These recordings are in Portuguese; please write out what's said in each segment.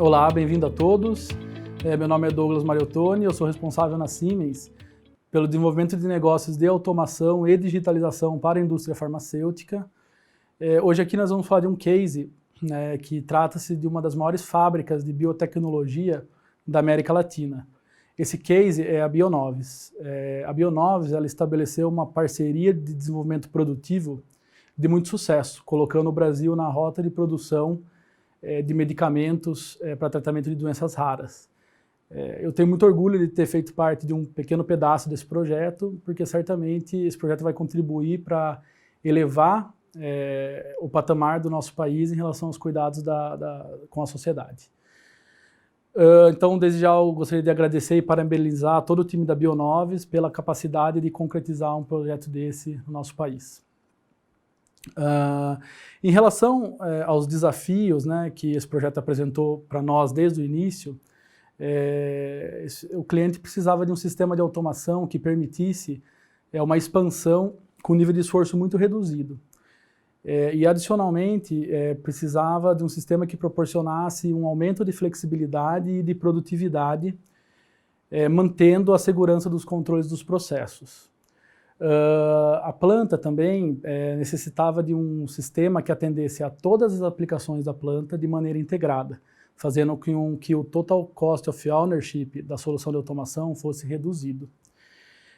Olá, bem-vindo a todos. Meu nome é Douglas Mariottoni, eu sou responsável na Siemens pelo desenvolvimento de negócios de automação e digitalização para a indústria farmacêutica. Hoje aqui nós vamos falar de um case, que trata-se de uma das maiores fábricas de biotecnologia da América Latina. Esse case é a Bionovis. A Bionovis ela estabeleceu uma parceria de desenvolvimento produtivo de muito sucesso, colocando o Brasil na rota de produção de medicamentos para tratamento de doenças raras. Eu tenho muito orgulho de ter feito parte de um pequeno pedaço desse projeto, porque certamente esse projeto vai contribuir para elevar o patamar do nosso país em relação aos cuidados com a sociedade. Então, desde já, eu gostaria de agradecer e parabenizar todo o time da Bionovis pela capacidade de concretizar um projeto desse no nosso país. Em relação aos desafios, que esse projeto apresentou para nós desde o início, o cliente precisava de um sistema de automação que permitisse uma expansão com nível de esforço muito reduzido. E, adicionalmente, precisava de um sistema que proporcionasse um aumento de flexibilidade e de produtividade, mantendo a segurança dos controles dos processos. A planta também necessitava de um sistema que atendesse a todas as aplicações da planta de maneira integrada, fazendo com que o total cost of ownership da solução de automação fosse reduzido.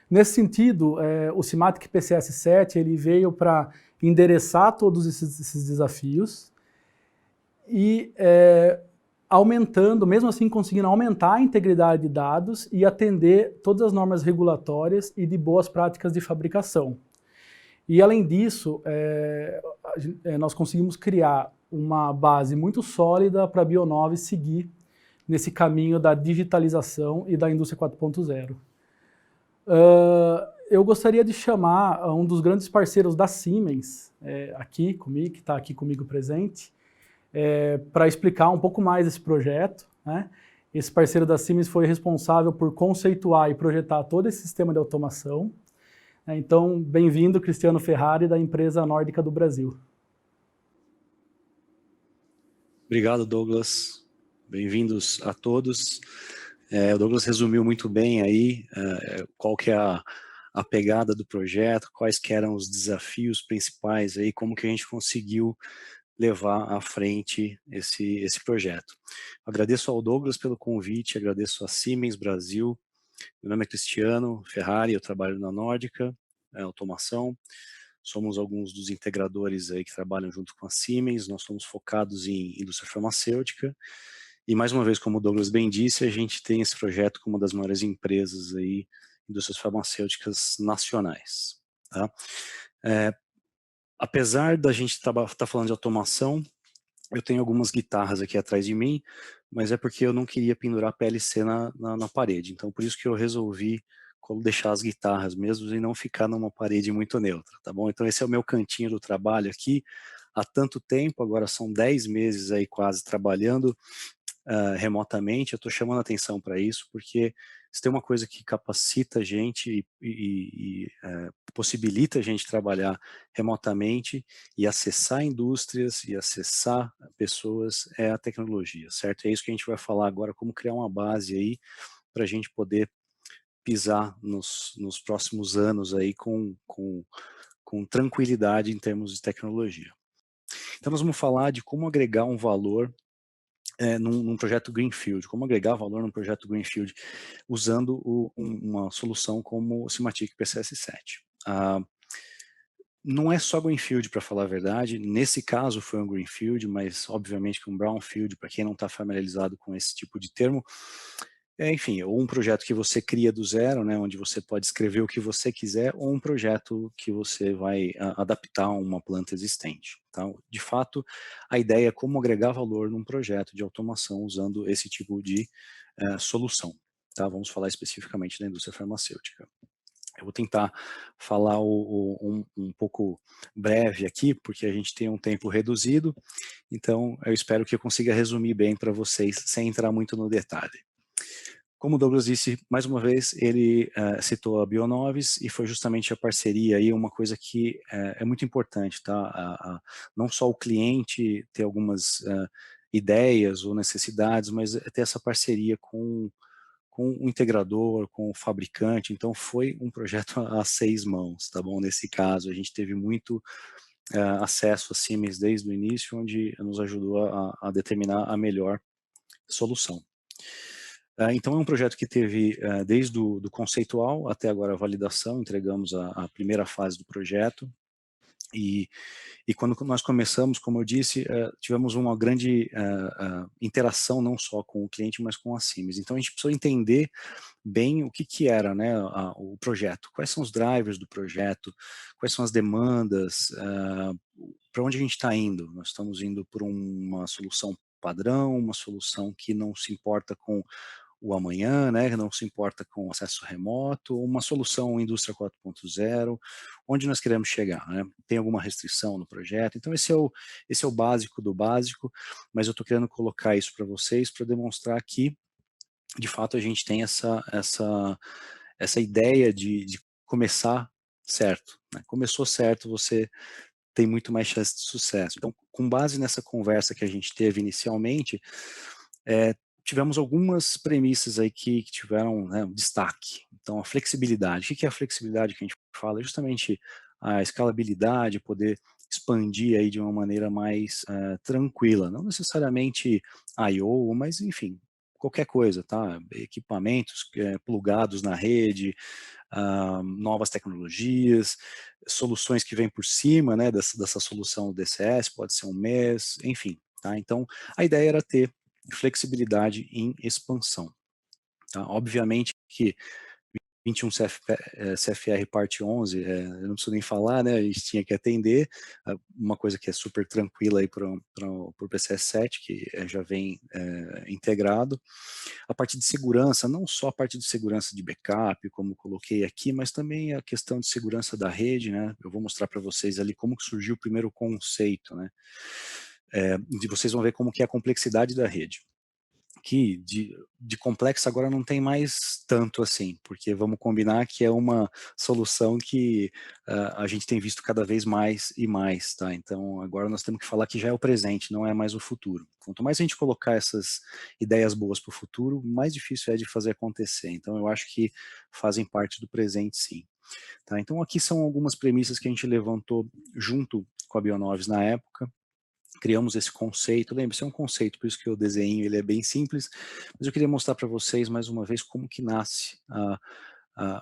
Nesse sentido, o Simatic PCS7 ele veio para endereçar todos esses desafios e aumentando, mesmo assim conseguindo aumentar a integridade de dados e atender todas as normas regulatórias e de boas práticas de fabricação. E além disso, nós conseguimos criar uma base muito sólida para a Bionovis seguir nesse caminho da digitalização e da indústria 4.0. Eu gostaria de chamar um dos grandes parceiros da Siemens, aqui comigo, que está aqui comigo presente, para explicar um pouco mais esse projeto. Esse parceiro da Siemens foi responsável por conceituar e projetar todo esse sistema de automação. Então, bem-vindo, Cristiano Ferrari, da empresa Nórdica do Brasil. Obrigado, Douglas. Bem-vindos a todos. O Douglas resumiu muito bem aí qual que é a pegada do projeto, quais que eram os desafios principais aí, como que a gente conseguiu levar à frente esse projeto. Agradeço ao Douglas pelo convite, agradeço a Siemens Brasil. Meu nome é Cristiano Ferrari, eu trabalho na Nórdica, automação. Somos alguns dos integradores aí que trabalham junto com a Siemens, nós somos focados em indústria farmacêutica. E mais uma vez, como o Douglas bem disse, a gente tem esse projeto como uma das maiores empresas aí, indústrias farmacêuticas nacionais. Tá? Apesar da gente estar falando de automação, eu tenho algumas guitarras aqui atrás de mim, mas é porque eu não queria pendurar PLC na parede. Então, por isso que eu resolvi deixar as guitarras mesmo e não ficar numa parede muito neutra, tá bom? Então, esse é o meu cantinho do trabalho aqui. Há tanto tempo, agora são 10 meses aí quase trabalhando remotamente. Eu estou chamando a atenção para isso, porque se tem uma coisa que capacita a gente e possibilita a gente trabalhar remotamente e acessar indústrias e acessar pessoas, é a tecnologia, certo? É isso que a gente vai falar agora, como criar uma base aí para a gente poder pisar nos próximos anos aí com tranquilidade em termos de tecnologia. Então nós vamos falar de como agregar um valor num projeto Greenfield, como agregar valor num projeto Greenfield usando uma solução como o Simatic PCS7. Não é só Greenfield, para falar a verdade, nesse caso foi um Greenfield, mas obviamente que um Brownfield, para quem não está familiarizado com esse tipo de termo, enfim, ou um projeto que você cria do zero, onde você pode escrever o que você quiser, ou um projeto que você vai adaptar a uma planta existente. Tá? De fato, a ideia é como agregar valor num projeto de automação usando esse tipo de solução. Tá? Vamos falar especificamente da indústria farmacêutica. Eu vou tentar falar um pouco breve aqui, porque a gente tem um tempo reduzido, então eu espero que eu consiga resumir bem para vocês, sem entrar muito no detalhe. Como o Douglas disse, mais uma vez, ele citou a Bionovis e foi justamente a parceria aí uma coisa que é muito importante, tá? Não só o cliente ter algumas ideias ou necessidades, mas é ter essa parceria com o integrador, com o fabricante. Então foi um projeto a 6 mãos, tá bom? Nesse caso, a gente teve muito acesso a Siemens desde o início, onde nos ajudou a determinar a melhor solução. Então é um projeto que teve desde do conceitual até agora a validação, entregamos a primeira fase do projeto, e quando nós começamos, como eu disse, tivemos uma grande interação não só com o cliente, mas com a Siemens. Então a gente precisou entender bem o que era, né, o projeto, quais são os drivers do projeto, quais são as demandas, para onde a gente está indo. Nós estamos indo por uma solução padrão, uma solução que não se importa com o amanhã, né, que não se importa com acesso remoto, uma solução indústria 4.0, onde nós queremos chegar, né? Tem alguma restrição no projeto? Então esse é o básico do básico, mas eu estou querendo colocar isso para vocês para demonstrar que de fato a gente tem essa ideia de começar certo, né? Começou certo, você tem muito mais chance de sucesso. Então, com base nessa conversa que a gente teve inicialmente, tivemos algumas premissas aí que tiveram, né, um destaque. Então, a flexibilidade. O que é a flexibilidade que a gente fala? É justamente a escalabilidade, poder expandir aí de uma maneira mais tranquila, não necessariamente I/O, mas enfim, qualquer coisa, tá? Equipamentos plugados na rede, novas tecnologias, soluções que vêm por cima, né, dessa solução DCS, pode ser um MES, enfim, tá? Então, a ideia era ter flexibilidade em expansão, tá? Obviamente que 21 CFR parte 11, eu não preciso nem falar, né, a gente tinha que atender, uma coisa que é super tranquila aí para o PCS 7, que já vem integrado. A parte de segurança, não só a parte de segurança de backup, como coloquei aqui, mas também a questão de segurança da rede, né, eu vou mostrar para vocês ali como que surgiu o primeiro conceito, né, de vocês vão ver como que é a complexidade da rede, que de complexa agora não tem mais tanto assim, porque vamos combinar que é uma solução que a gente tem visto cada vez mais e mais, tá? Então agora nós temos que falar que já é o presente, não é mais o futuro. Quanto mais a gente colocar essas ideias boas para o futuro, mais difícil é de fazer acontecer. Então eu acho que fazem parte do presente, sim. Tá? Então aqui são algumas premissas que a gente levantou junto com a Bionoves na época. Criamos esse conceito, lembre-se, é um conceito, por isso que o desenho ele é bem simples, mas eu queria mostrar para vocês mais uma vez como que nasce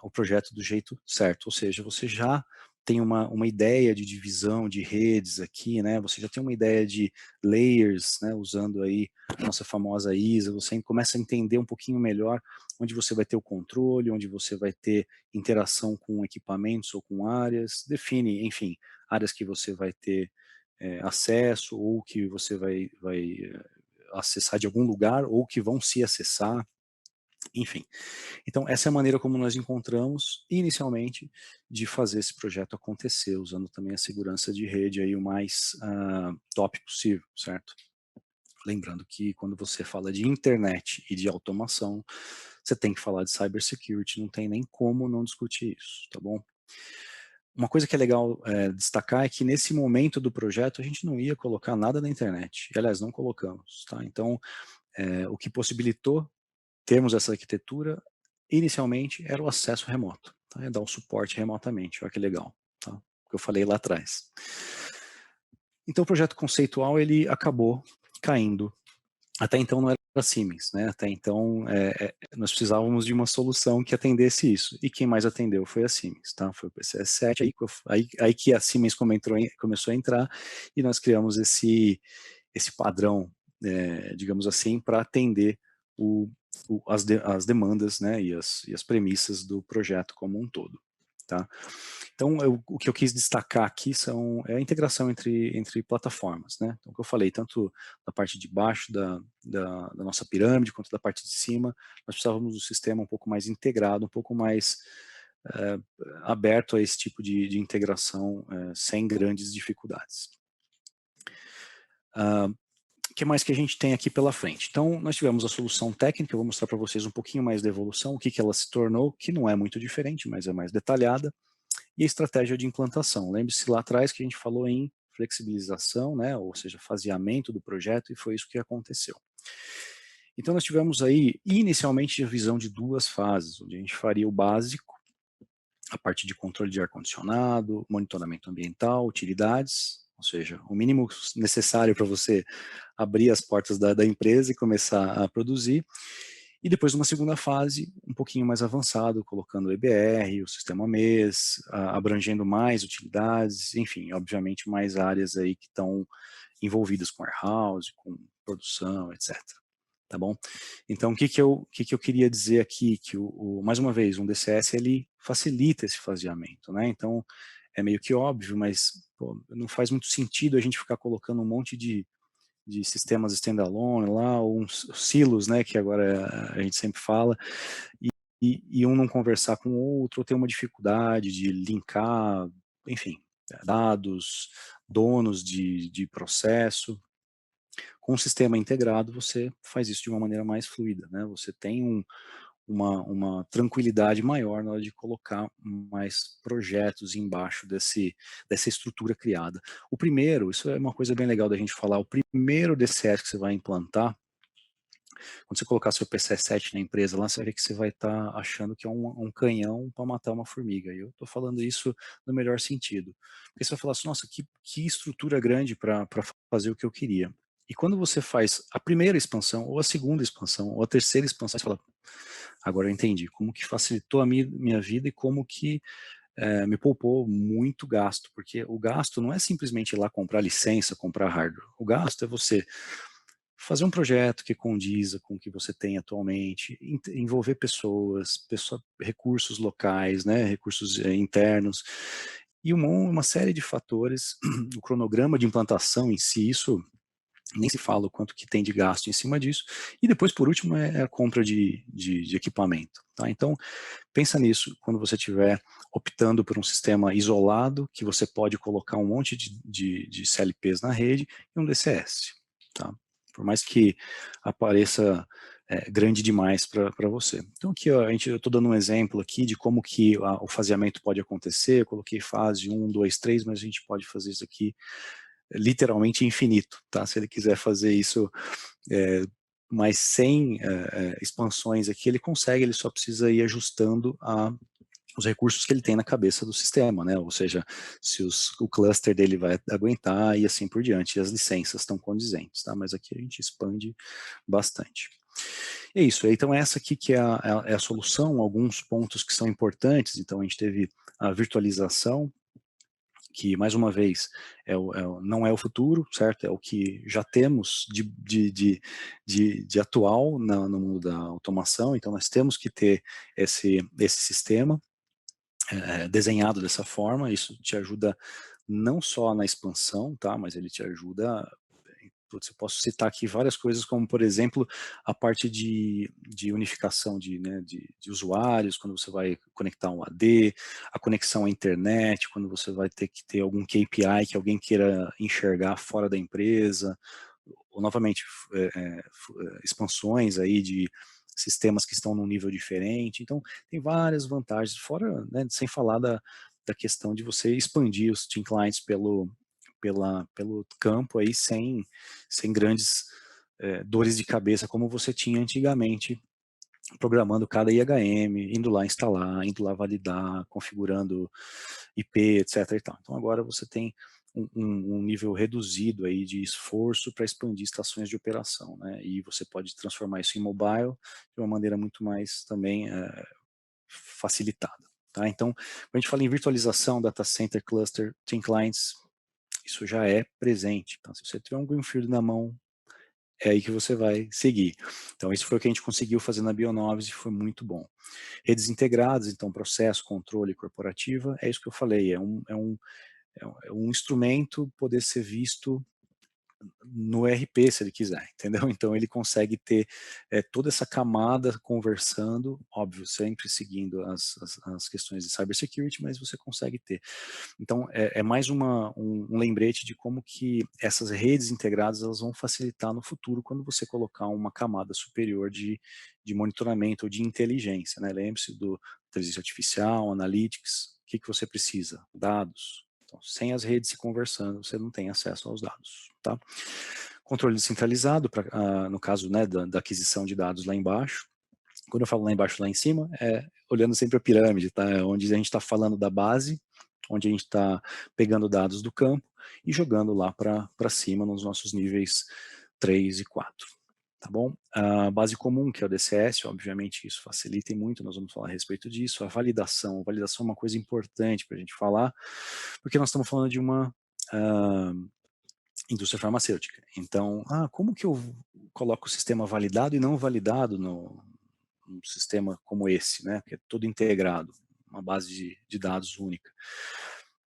o projeto do jeito certo, ou seja, você já tem uma ideia de divisão de redes aqui, né? Você já tem uma ideia de layers, né? Usando aí a nossa famosa ISA, você começa a entender um pouquinho melhor onde você vai ter o controle, onde você vai ter interação com equipamentos ou com áreas, define, enfim, áreas que você vai ter acesso ou que você vai acessar de algum lugar ou que vão se acessar, enfim. Então essa é a maneira como nós encontramos inicialmente de fazer esse projeto acontecer, usando também a segurança de rede aí o mais top possível, certo? Lembrando que quando você fala de internet e de automação, você tem que falar de cybersecurity, não tem nem como não discutir isso, tá bom? Uma coisa que é legal destacar é que nesse momento do projeto a gente não ia colocar nada na internet. E, aliás, não colocamos. Tá? Então, o que possibilitou termos essa arquitetura, inicialmente, era o acesso remoto. Tá? É dar um suporte remotamente. Olha que legal. Tá? O que eu falei lá atrás. Então, o projeto conceitual ele acabou caindo. Até então não era Siemens, né? Até então nós precisávamos de uma solução que atendesse isso. E quem mais atendeu foi a Siemens, tá? Foi o PCS 7, aí que a Siemens começou a entrar e nós criamos esse padrão, digamos assim, para atender as demandas, né? E as premissas do projeto como um todo, tá? Então, o que eu quis destacar aqui é a integração entre plataformas, né? Então, o que eu falei, tanto da parte de baixo da nossa pirâmide, quanto da parte de cima, nós precisávamos do sistema um pouco mais integrado, um pouco mais aberto a esse tipo de integração sem grandes dificuldades. O que mais que a gente tem aqui pela frente? Então, nós tivemos a solução técnica, eu vou mostrar para vocês um pouquinho mais da evolução, o que ela se tornou, que não é muito diferente, mas é mais detalhada. E a estratégia de implantação. Lembre-se lá atrás que a gente falou em flexibilização, né, ou seja, faseamento do projeto, e foi isso que aconteceu. Então nós tivemos aí, inicialmente, a visão de 2 fases, onde a gente faria o básico, a parte de controle de ar-condicionado, monitoramento ambiental, utilidades, ou seja, o mínimo necessário para você abrir as portas da empresa e começar a produzir. E depois, numa segunda fase, um pouquinho mais avançado, colocando o EBR, o sistema MES, abrangendo mais utilidades, enfim, obviamente mais áreas aí que estão envolvidas com warehouse, com produção, etc. Tá bom? Então, o que eu queria dizer aqui, que mais uma vez, um DCS, ele facilita esse faseamento, né? Então, é meio que óbvio, mas pô, não faz muito sentido a gente ficar colocando um monte de sistemas standalone lá, ou uns silos, né, que agora a gente sempre fala, e um não conversar com o outro, ou ter uma dificuldade de linkar, enfim, dados, donos de processo. Com o sistema integrado, você faz isso de uma maneira mais fluida, né? Você tem uma tranquilidade maior na hora de colocar mais projetos embaixo dessa estrutura criada. O primeiro, isso é uma coisa bem legal da gente falar, o primeiro DCS que você vai implantar, quando você colocar seu PC7 na empresa lá, você vai ver que você vai estar achando que é um canhão para matar uma formiga. E eu estou falando isso no melhor sentido. Porque você vai falar assim, nossa, que estrutura grande para fazer o que eu queria. E quando você faz a primeira expansão, ou a segunda expansão, ou a terceira expansão, você fala, agora eu entendi como que facilitou a minha vida e como que me poupou muito gasto, porque o gasto não é simplesmente ir lá comprar licença, comprar hardware. O gasto é você fazer um projeto que condiza com o que você tem atualmente, envolver recursos locais, né, recursos internos, e uma série de fatores, o cronograma de implantação em si, isso nem se fala o quanto que tem de gasto em cima disso, e depois, por último, é a compra de equipamento. Tá? Então, pensa nisso quando você estiver optando por um sistema isolado, que você pode colocar um monte de CLPs na rede e um DCS. Tá? Por mais que apareça grande demais para você. Então aqui ó, eu estou dando um exemplo aqui de como que o faseamento pode acontecer, eu coloquei fase 1, 2, 3, mas a gente pode fazer isso aqui literalmente infinito, tá? Se ele quiser fazer isso mas sem expansões aqui, ele consegue, ele só precisa ir ajustando os recursos que ele tem na cabeça do sistema, né? Ou seja, se o cluster dele vai aguentar e assim por diante, e as licenças estão condizentes, tá? Mas aqui a gente expande bastante. É isso, então essa aqui que é a solução, alguns pontos que são importantes, então a gente teve a virtualização, que, mais uma vez, não é o futuro, certo? É o que já temos de atual no mundo da automação, então nós temos que ter esse sistema desenhado dessa forma, isso te ajuda não só na expansão, tá? Mas ele te ajuda. Putz, eu posso citar aqui várias coisas, como, por exemplo, a parte de unificação né, de usuários, quando você vai conectar um AD, a conexão à internet, quando você vai ter que ter algum KPI que alguém queira enxergar fora da empresa, ou, novamente, expansões aí de sistemas que estão num nível diferente. Então, tem várias vantagens, fora, né, sem falar da questão de você expandir os Team Clients pelo campo aí sem grandes dores de cabeça como você tinha antigamente, programando cada IHM, indo lá instalar, indo lá validar, configurando IP, etc. E tal. Então agora você tem um nível reduzido aí de esforço para expandir estações de operação, né? E você pode transformar isso em mobile de uma maneira muito mais também facilitada. Tá? Então, quando a gente fala em virtualização, data center, cluster, team clients, isso já é presente. Então, se você tiver um Greenfield na mão, é aí que você vai seguir. Então, isso foi o que a gente conseguiu fazer na Bionovis e foi muito bom. Redes integradas, então, processo, controle corporativa, é isso que eu falei, é um instrumento poder ser visto no RP, se ele quiser, entendeu? Então ele consegue ter toda essa camada conversando, óbvio, sempre seguindo as questões de cybersecurity, mas você consegue ter. Então é mais um lembrete de como que essas redes integradas elas vão facilitar no futuro quando você colocar uma camada superior de monitoramento ou de inteligência, né? Lembre-se do inteligência artificial, analytics, o que você precisa? Dados, Então, sem as redes se conversando, você não tem acesso aos dados, tá? Controle descentralizado, no caso, né, da aquisição de dados lá embaixo. Quando eu falo lá embaixo, lá em cima, é olhando sempre a pirâmide, tá? Onde a gente está falando da base, onde a gente está pegando dados do campo e jogando lá para cima nos nossos níveis 3 e 4. Tá bom? A base comum, que é o DCS, obviamente isso facilita muito, nós vamos falar a respeito disso. A validação é uma coisa importante para a gente falar, porque nós estamos falando de uma indústria farmacêutica. Então, como que eu coloco o sistema validado e não validado num sistema como esse, né? Que é todo integrado, uma base de dados única.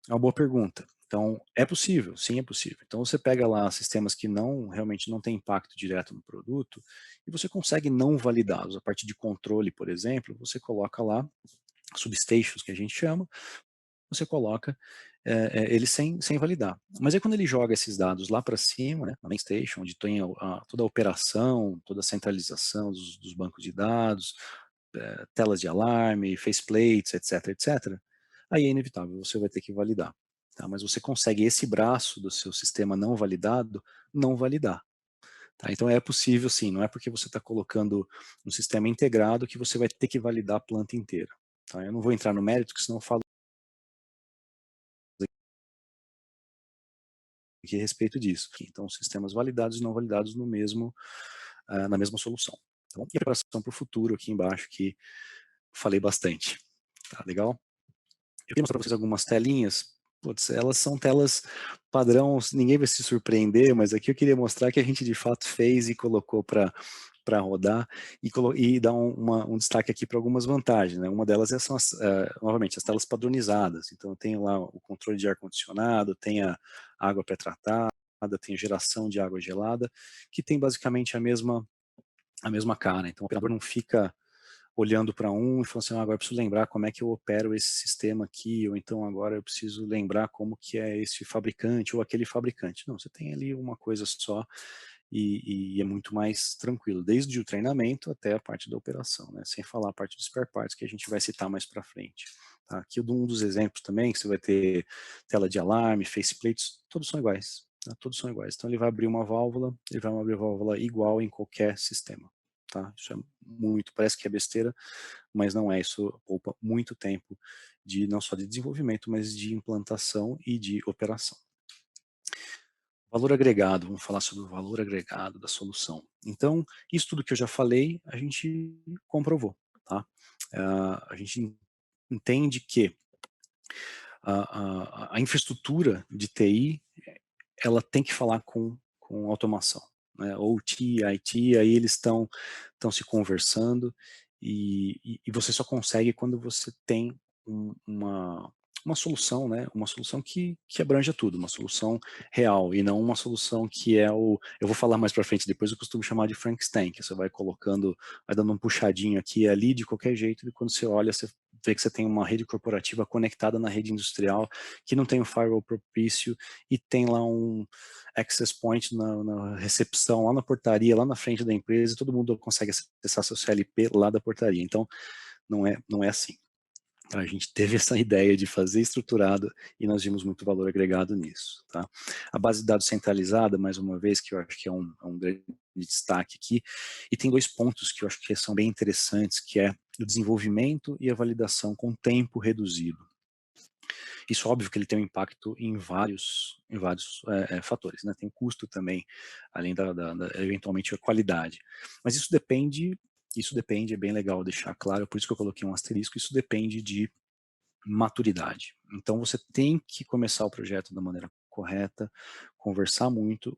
É uma boa pergunta. Então, é possível, sim, é possível. Então, você pega lá sistemas que realmente não têm impacto direto no produto e você consegue não validá-los. A partir de controle, por exemplo, você coloca lá substations, que a gente chama, você coloca ele sem validar. Mas aí quando ele joga esses dados lá para cima, né, na main station, onde tem toda a operação, toda a centralização dos bancos de dados, telas de alarme, faceplates, etc, etc, aí é inevitável, você vai ter que validar. Tá? Mas você consegue esse braço do seu sistema não validado, não validar. Tá? Então é possível sim, não é porque você está colocando um sistema integrado que você vai ter que validar a planta inteira. Tá? Eu não vou entrar no mérito, porque senão eu falo aqui a respeito disso. Então, sistemas validados e não validados na mesma solução. Tá bom? E a preparação para o futuro aqui embaixo, que falei bastante. Tá legal? Eu queria mostrar para vocês algumas telinhas. Putz, elas são telas padrão, ninguém vai se surpreender, mas aqui eu queria mostrar que a gente de fato fez e colocou para rodar e dar um destaque aqui para algumas vantagens. Né? Uma delas são, novamente, as telas padronizadas. Então, eu tenho lá o controle de ar-condicionado, tem a água pré-tratada, tem a geração de água gelada, que tem basicamente a mesma cara. Então, o operador não fica olhando para e falando assim, agora eu preciso lembrar como é que eu opero esse sistema aqui, ou então agora eu preciso lembrar como que é esse fabricante ou aquele fabricante. Não, você tem ali uma coisa só e é muito mais tranquilo, desde o treinamento até a parte da operação, né? Sem falar a parte dos spare parts que a gente vai citar mais para frente. Tá? Aqui eu dou um dos exemplos também, que você vai ter tela de alarme, faceplates, todos são iguais. Tá? Todos são iguais. Então ele vai abrir uma válvula, ele vai abrir uma válvula igual em qualquer sistema. Tá? Isso é parece que é besteira, mas não é, isso poupa muito tempo não só de desenvolvimento, mas de implantação e de operação. Valor agregado, vamos falar sobre o valor agregado da solução. Então, isso tudo que eu já falei, a gente comprovou. Tá? A gente entende que a infraestrutura de TI, ela tem que falar com automação. Né? OT, IT, aí eles estão se conversando e você só consegue quando você tem uma solução, né? Uma solução que abranja tudo, uma solução real e não uma solução que eu vou falar mais para frente depois, eu costumo chamar de Frankenstein, que você vai colocando, vai dando um puxadinho aqui e ali de qualquer jeito e quando você olha, você vê que você tem uma rede corporativa conectada na rede industrial que não tem um firewall propício e tem lá um access point na recepção, lá na portaria, lá na frente da empresa, e todo mundo consegue acessar seu CLP lá da portaria. Então, não é assim. A gente teve essa ideia de fazer estruturado e nós vimos muito valor agregado nisso. Tá? A base de dados centralizada, mais uma vez, que eu acho que é um grande destaque aqui, e tem dois pontos que eu acho que são bem interessantes, que é o desenvolvimento e a validação com tempo reduzido. Isso, óbvio que ele tem um impacto em vários fatores, né? Tem o custo também, além eventualmente a qualidade. Mas isso depende, é bem legal deixar claro, por isso que eu coloquei um asterisco, isso depende de maturidade. Então você tem que começar o projeto da maneira correta, conversar muito,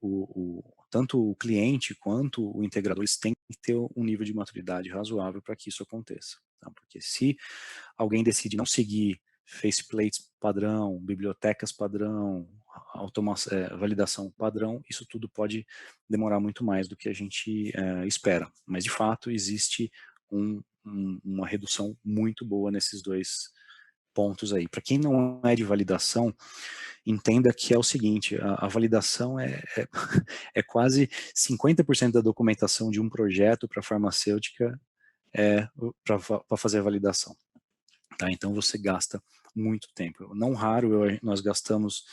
tanto o cliente quanto o integrador, eles têm que ter um nível de maturidade razoável para que isso aconteça. Tá? Porque se alguém decide não seguir faceplates padrão, bibliotecas padrão, validação padrão, isso tudo pode demorar muito mais do que a gente espera. Mas, de fato, existe uma redução muito boa nesses dois pontos aí. Para quem não é de validação, entenda que é o seguinte, a validação é quase 50% da documentação de um projeto para farmacêutica para fazer a validação. Tá? Então você gasta muito tempo. Não raro nós gastamos,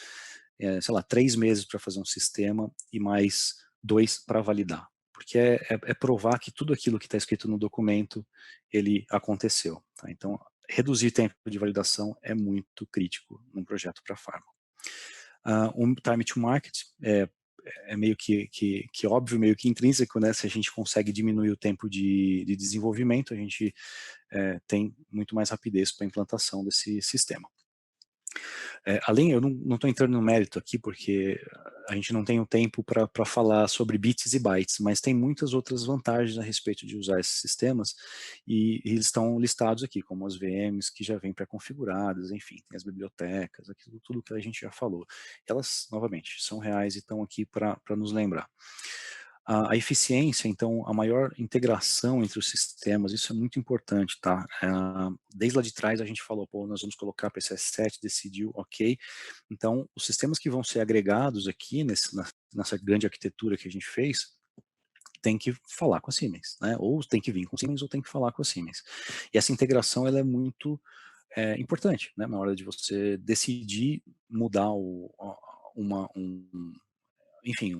sei lá, 3 meses para fazer um sistema e mais 2 para validar, porque é provar que tudo aquilo que está escrito no documento, ele aconteceu. Tá? Então, reduzir tempo de validação é muito crítico num projeto para farma. Um time to market é meio que óbvio, meio que intrínseco, né? Se a gente consegue diminuir o tempo de desenvolvimento, a gente tem muito mais rapidez para a implantação desse sistema. Além, eu não estou entrando no mérito aqui, porque a gente não tem o tempo para falar sobre bits e bytes, mas tem muitas outras vantagens a respeito de usar esses sistemas, e eles estão listados aqui, como as VMs que já vêm pré-configuradas, enfim, tem as bibliotecas, aquilo tudo que a gente já falou. Elas, novamente, são reais e estão aqui para nos lembrar. A eficiência, então, a maior integração entre os sistemas, isso é muito importante, tá? Desde lá de trás a gente falou, pô, nós vamos colocar PCS7, decidiu, ok. Então, os sistemas que vão ser agregados aqui nessa grande arquitetura que a gente fez, tem que falar com a Siemens, né? Ou tem que vir com a Siemens ou tem que falar com a Siemens. E essa integração, ela é muito importante, né? Na hora de você decidir mudar enfim,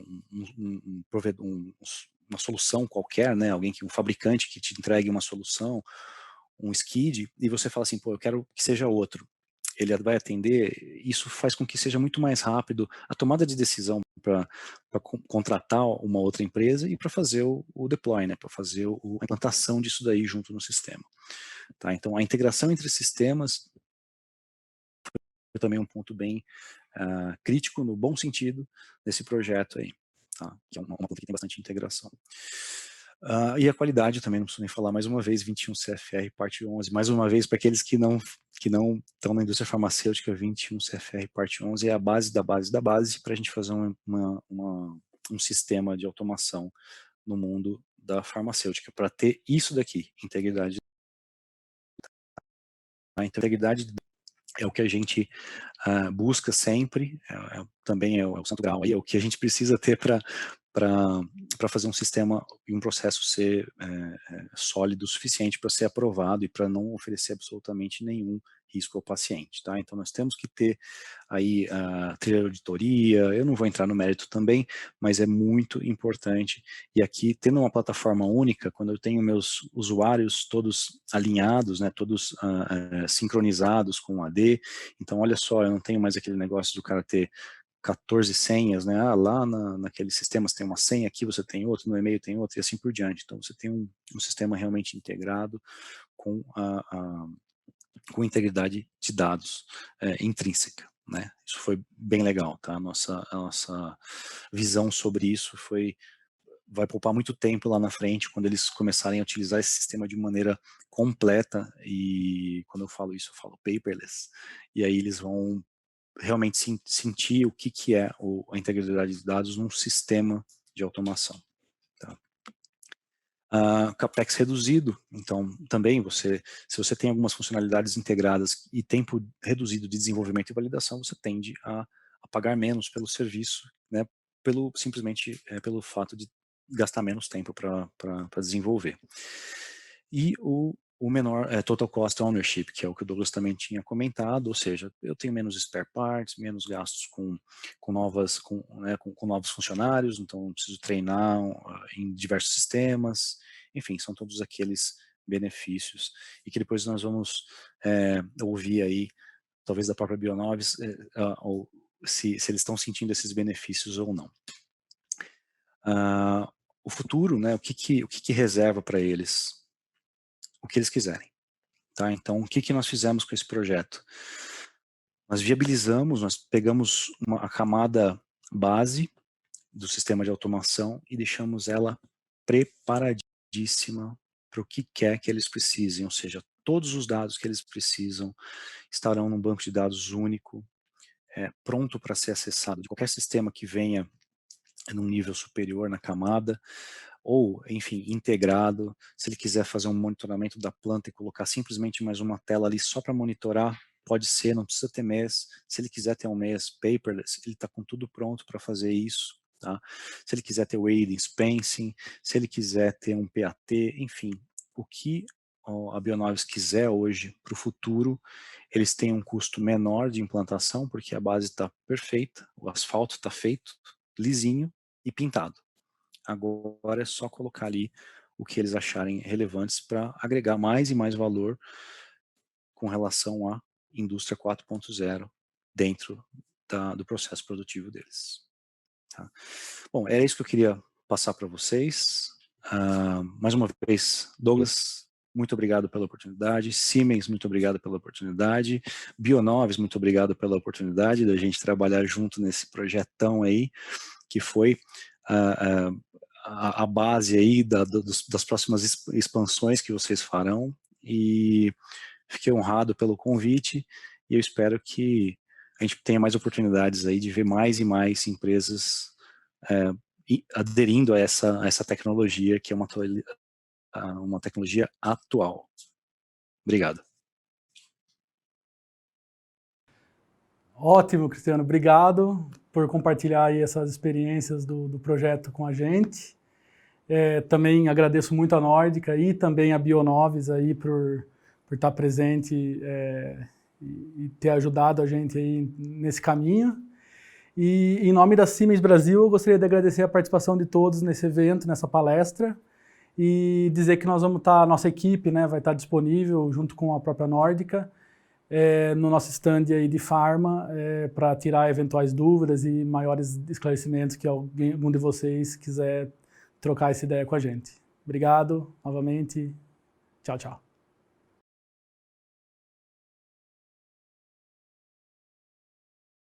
uma solução qualquer, né? Um fabricante que te entregue uma solução, um skid, e você fala assim, pô, eu quero que seja outro. Ele vai atender, isso faz com que seja muito mais rápido a tomada de decisão para contratar uma outra empresa e para fazer o deploy, né? Para fazer a implantação disso daí junto no sistema. Tá? Então, a integração entre sistemas é também um ponto bem crítico, no bom sentido, desse projeto aí, tá? Que é uma coisa que tem bastante integração. E a qualidade também, não preciso nem falar, mais uma vez, 21 CFR parte 11, mais uma vez, para aqueles que não estão na indústria farmacêutica, 21 CFR parte 11 é a base da base da base para a gente fazer um sistema de automação no mundo da farmacêutica, para ter isso daqui, integridade. A integridade é o que a gente busca sempre, também é o santo grau, é o que a gente precisa ter para fazer um sistema e um processo ser sólido o suficiente para ser aprovado e para não oferecer absolutamente nenhum risco ao paciente, tá? Então nós temos que ter aí a trilha de auditoria, eu não vou entrar no mérito também, mas é muito importante. E aqui, tendo uma plataforma única, quando eu tenho meus usuários todos alinhados, né, todos sincronizados com o AD, então olha só, eu não tenho mais aquele negócio do cara ter 14 senhas, né? Lá naquele sistema você tem uma senha, aqui você tem outro, no e-mail tem outro, e assim por diante. Então você tem um sistema realmente integrado com com integridade de dados intrínseca, né? Isso foi bem legal, tá? A nossa visão sobre isso vai poupar muito tempo lá na frente quando eles começarem a utilizar esse sistema de maneira completa, e quando eu falo isso, eu falo paperless, e aí eles vão realmente sentir o que é a integridade de dados num sistema de automação. Tá? Capex reduzido, então também se você tem algumas funcionalidades integradas e tempo reduzido de desenvolvimento e validação, você tende a pagar menos pelo serviço, né, simplesmente pelo fato de gastar menos tempo para desenvolver. E o menor total cost ownership, que é o que o Douglas também tinha comentado, ou seja, eu tenho menos spare parts, menos gastos com novos funcionários, então não preciso treinar em diversos sistemas, enfim, são todos aqueles benefícios, e que depois nós vamos ouvir aí, talvez da própria Bionovis, ou se eles estão sentindo esses benefícios ou não. O futuro, né, o que reserva para eles? O que eles quiserem. Tá? Então, o que nós fizemos com esse projeto? Nós viabilizamos, nós pegamos a camada base do sistema de automação e deixamos ela preparadíssima para o que quer que eles precisem, ou seja, todos os dados que eles precisam estarão num banco de dados único, pronto para ser acessado de qualquer sistema que venha num nível superior na camada, ou, enfim, integrado. Se ele quiser fazer um monitoramento da planta e colocar simplesmente mais uma tela ali só para monitorar, pode ser, não precisa ter mês. Se ele quiser ter um mês paperless, ele está com tudo pronto para fazer isso. Tá? Se ele quiser ter o aid dispensing, se ele quiser ter um PAT, enfim, o que a Bionovis quiser hoje para o futuro, eles têm um custo menor de implantação, porque a base está perfeita, o asfalto está feito, lisinho e pintado. Agora é só colocar ali o que eles acharem relevantes para agregar mais e mais valor com relação à indústria 4.0 dentro do processo produtivo deles. Tá? Bom, era isso que eu queria passar para vocês. Mais uma vez, Douglas, muito obrigado pela oportunidade. Siemens, muito obrigado pela oportunidade. Bionovis, muito obrigado pela oportunidade da gente trabalhar junto nesse projetão aí, que foi a base aí das próximas expansões que vocês farão. E fiquei honrado pelo convite e eu espero que a gente tenha mais oportunidades aí de ver mais e mais empresas aderindo a essa tecnologia, que é uma tecnologia atual. Obrigado. Ótimo, Cristiano. Obrigado por compartilhar aí essas experiências do projeto com a gente. Também agradeço muito a Nórdica e também a Bionovis aí por estar presente e ter ajudado a gente aí nesse caminho. E em nome da Siemens Brasil, eu gostaria de agradecer a participação de todos nesse evento, nessa palestra, e dizer que nós vamos estar, a nossa equipe, né, vai estar disponível junto com a própria Nórdica, no nosso stand aí de Pharma, para tirar eventuais dúvidas e maiores esclarecimentos que algum de vocês quiser trocar essa ideia com a gente. Obrigado, novamente. Tchau, tchau.